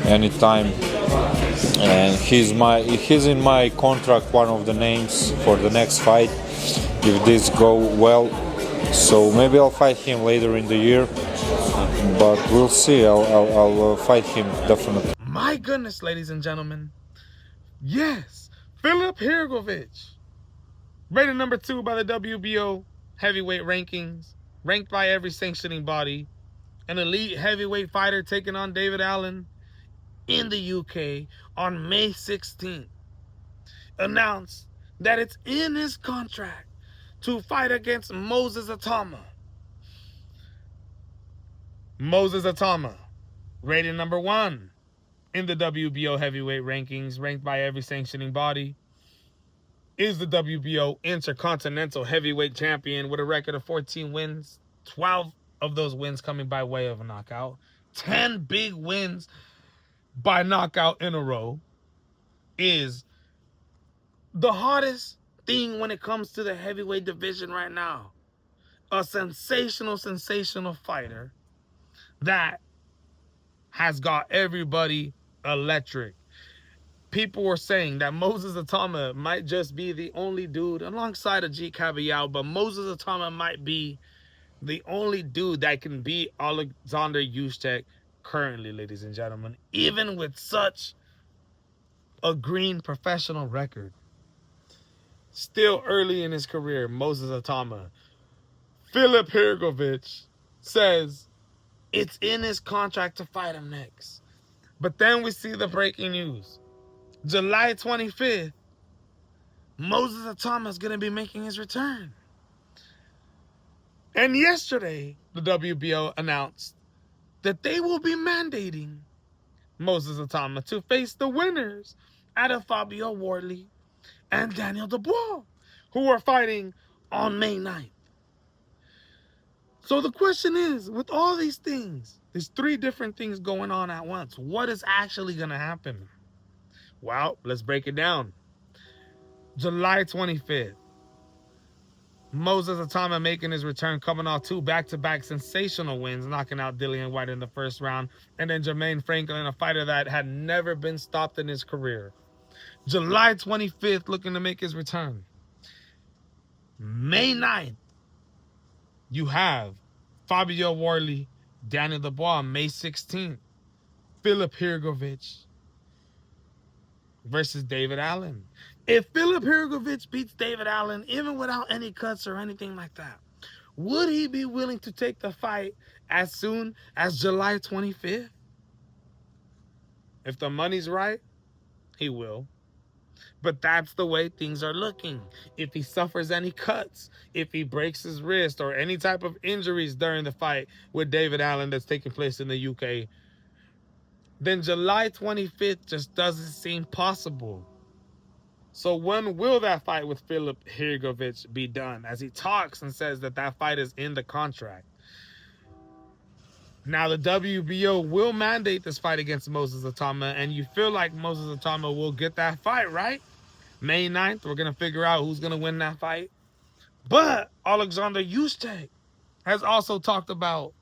anytime, and he's in my contract, one of the names for the next fight if this go well. So maybe I'll fight him later in the year, but we'll see. I'll fight him definitely. My goodness, ladies and gentlemen, yes, Filip Hrgović, rated number 2 by the WBO heavyweight rankings, ranked by every sanctioning body, an elite heavyweight fighter taking on David Allen in the UK on May 16th, announced that it's in his contract to fight against Moses Itauma. Moses Itauma, rated number 1 in the WBO heavyweight rankings, ranked by every sanctioning body, is the WBO Intercontinental Heavyweight Champion with a record of 14 wins, 12 of those wins coming by way of a knockout, 10 big wins by knockout in a row, is the hottest thing when it comes to the heavyweight division right now. A sensational fighter that has got everybody electric. People were saying that Moses Itauma might just be the only dude alongside of G Cabiao, but Moses Itauma might be the only dude that can beat Alexander Usyk currently, ladies and gentlemen, even with such a green professional record. Still early in his career, Moses Itauma, Filip Hrgović says it's in his contract to fight him next. But then we see the breaking news. July 25th, Moses Itauma is going to be making his return. And yesterday, the WBO announced that they will be mandating Moses Itauma to face the winners out of Fabio Wardley and Daniel Dubois, who are fighting on May 9th. So the question is, with all these things, there's 3 different things going on at once. What is actually going to happen? Well, let's break it down. July 25th, Moses Itauma making his return, coming off 2 back-to-back sensational wins, knocking out Dillian White in the first round, and then Jermaine Franklin, a fighter that had never been stopped in his career. July 25th, looking to make his return. May 9th, you have Fabio Wardley, Daniel Dubois. May 16th, Filip Hrgović versus David Allen. If Filip Hrgović beats David Allen, even without any cuts or anything like that, would he be willing to take the fight as soon as July 25th? If the money's right, he will. But that's the way things are looking. If he suffers any cuts, if he breaks his wrist or any type of injuries during the fight with David Allen that's taking place in the UK, then July 25th just doesn't seem possible. So when will that fight with Filip Hrgović be done? As he talks and says that that fight is in the contract. Now the WBO will mandate this fight against Moses Itauma, and you feel like Moses Itauma will get that fight, right? May 9th, we're going to figure out who's going to win that fight. But Alexander Usyk has also talked about,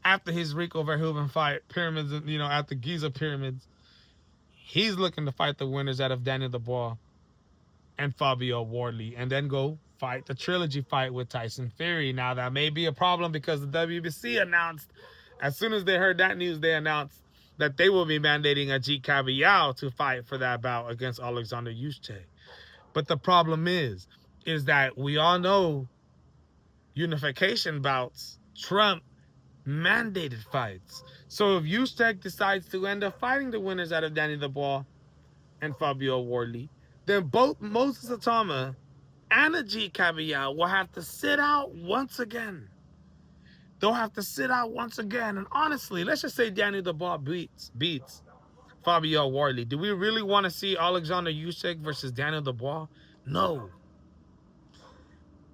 after his Rico Verhoeven fight, pyramids, at the Giza pyramids, he's looking to fight the winners out of Daniel Dubois and Fabio Wardley, and then go fight the trilogy fight with Tyson Fury. Now, that may be a problem because the WBC announced, as soon as they heard that news, they announced that they will be mandating a G Cabiao to fight for that bout against Alexander Usyk. But the problem is that we all know unification bouts trump mandated fights. So if Usyk decides to end up fighting the winners out of Daniel Dubois and Fabio Wardley, then both Moses Itauma and a G Cabiao will have to sit out once again. They'll have to sit out once again. And honestly, let's just say Daniel Dubois beats Fabio Wardley. Do we really want to see Alexander Usyk versus Daniel Dubois? No.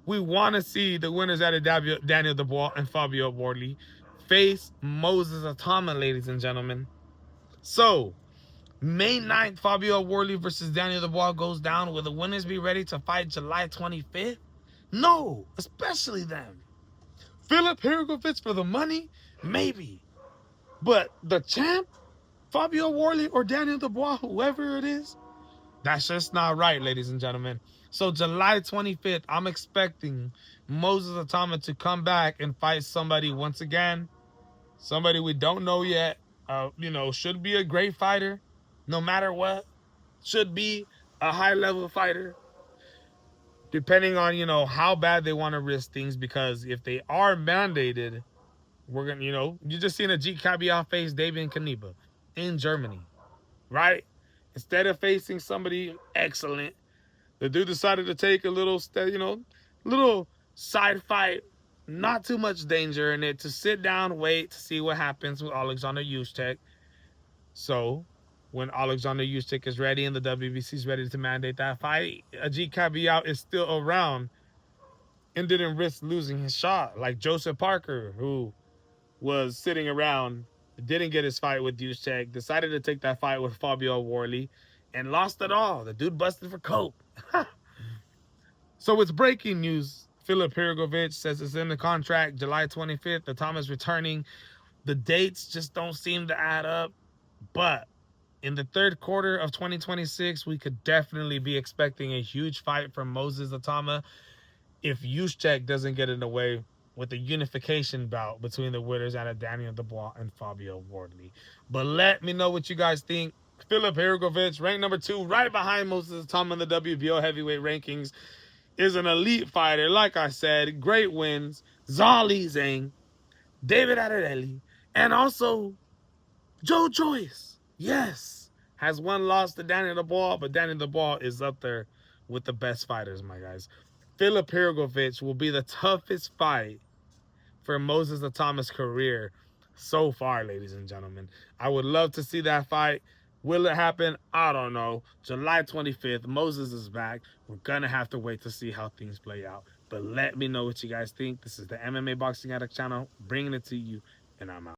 We want to see the winners out of Daniel Dubois and Fabio Wardley face Moses Itauma, ladies and gentlemen. So, May 9th, Fabio Wardley versus Daniel Dubois goes down. Will the winners be ready to fight July 25th? No, especially them. Filip Hrgović for the money? Maybe. But the champ, Fabio Wardley or Daniel Dubois, whoever it is, that's just not right, ladies and gentlemen. So July 25th, I'm expecting Moses Itauma to come back and fight somebody once again. Somebody we don't know yet. Should be a great fighter, no matter what. Should be a high-level fighter, depending on, how bad they want to risk things. Because if they are mandated, we're going to, you just seen a G Cabial face David Kaniba in Germany, right? Instead of facing somebody excellent, the dude decided to take a little side fight, not too much danger in it, to sit down, wait to see what happens with Alexander Usyk. So when Alexander Usyk is ready and the WBC is ready to mandate that fight, Ajit Cabial is still around and didn't risk losing his shot, like Joseph Parker, who was sitting around, didn't get his fight with Usyk, decided to take that fight with Fabio Wardley, and lost it all. The dude busted for coke. So it's breaking news. Filip Hrgovic says it's in the contract, July 25th. The time is returning. The dates just don't seem to add up. But in the third quarter of 2026, we could definitely be expecting a huge fight from Moses Itauma if Usyk doesn't get in the way with the unification bout between the winners out of Daniel Dubois and Fabio Wardley. But let me know what you guys think. Filip Hrgovic, ranked number 2, right behind Moses Itauma in the WBO heavyweight rankings, is an elite fighter. Like I said, great wins. Zhali Zhang, David Aderelli, and also Joe Joyce. Yes, has one loss to Daniel Dubois, but Daniel Dubois is up there with the best fighters, my guys. Filip Hrgovic will be the toughest fight for Moses Itauma's career so far, ladies and gentlemen. I would love to see that fight. Will it happen? I don't know. July 25th, Moses is back. We're going to have to wait to see how things play out. But let me know what you guys think. This is the MMA Boxing Addict channel, bringing it to you, and I'm out.